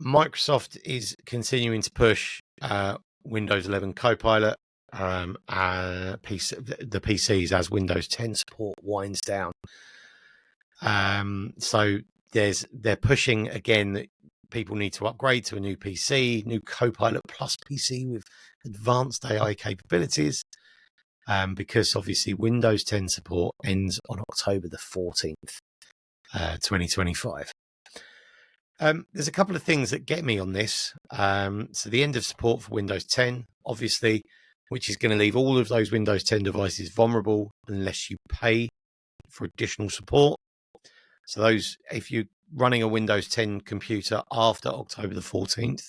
Microsoft is continuing to push Windows 11 Copilot the PCs as Windows 10 support winds down. So they're pushing again that people need to upgrade to a new PC, new Copilot Plus PC with advanced AI capabilities, because obviously Windows 10 support ends on October the 14th, 2025. There's a couple of things that get me on this. So the end of support for Windows 10, obviously, which is going to leave all of those Windows 10 devices vulnerable unless you pay for additional support. So if you're running a Windows 10 computer after October the 14th,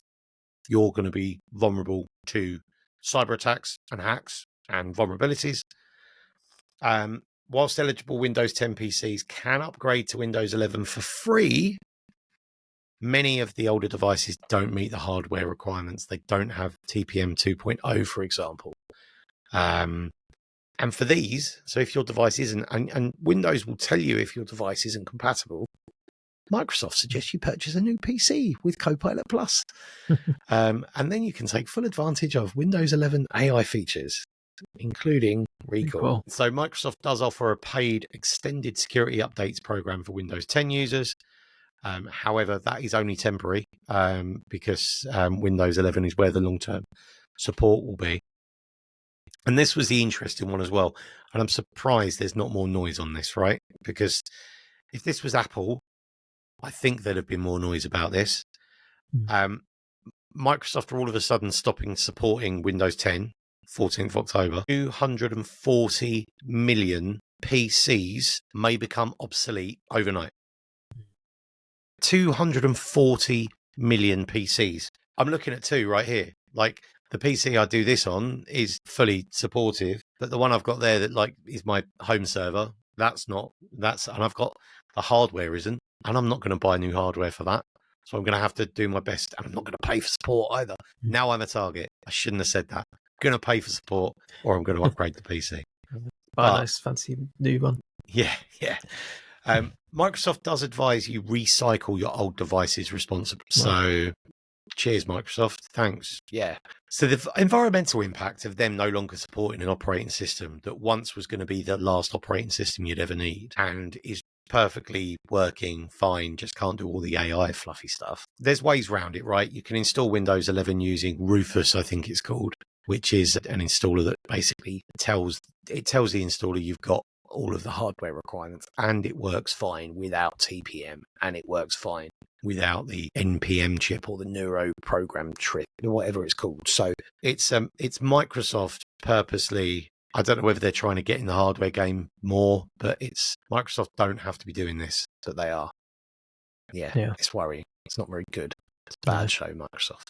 you're going to be vulnerable to cyber attacks and hacks and vulnerabilities. Whilst eligible Windows 10 PCs can upgrade to Windows 11 for free, many of the older devices don't meet the hardware requirements. They don't have TPM 2.0, for example. And for these, so if your device isn't, and Windows will tell you if your device isn't compatible, Microsoft suggests you purchase a new PC with Copilot Plus. And then you can take full advantage of Windows 11 AI features, including recall. Cool. So Microsoft does offer a paid extended security updates program for Windows 10 users. However, that is only temporary because Windows 11 is where the long-term support will be. And this was the interesting one as well. And I'm surprised there's not more noise on this, right? Because if this was Apple, I think there'd have been more noise about this. Microsoft are all of a sudden stopping supporting Windows 10, 14th of October. 240 million PCs may become obsolete overnight. 240 million PCs. I'm looking at two right here. Like the PC I do this on is fully supportive, but the one I've got there that like is my home server, and I've got the hardware isn't, and I'm not going to buy new hardware for that. So I'm going to have to do my best, and I'm not going to pay for support either. Now I'm a target. I shouldn't have said that. I'm going to pay for support, or I'm going to upgrade the PC. Buy a nice fancy new one. Yeah. Microsoft does advise you recycle your old devices responsibly. So cheers, Microsoft. Thanks. Yeah. So the environmental impact of them no longer supporting an operating system that once was going to be the last operating system you'd ever need and is perfectly working fine, just can't do all the AI fluffy stuff. There's ways around it, right? You can install Windows 11 using Rufus, I think it's called, which is an installer that basically tells the installer you've got all of the hardware requirements, and it works fine without TPM, and it works fine without the NPM chip or the neuro program chip, or whatever it's called. So it's Microsoft purposely. I don't know whether they're trying to get in the hardware game more, but it's Microsoft don't have to be doing this, but they are. Yeah. It's worrying. It's not very good. It's a bad show, Microsoft.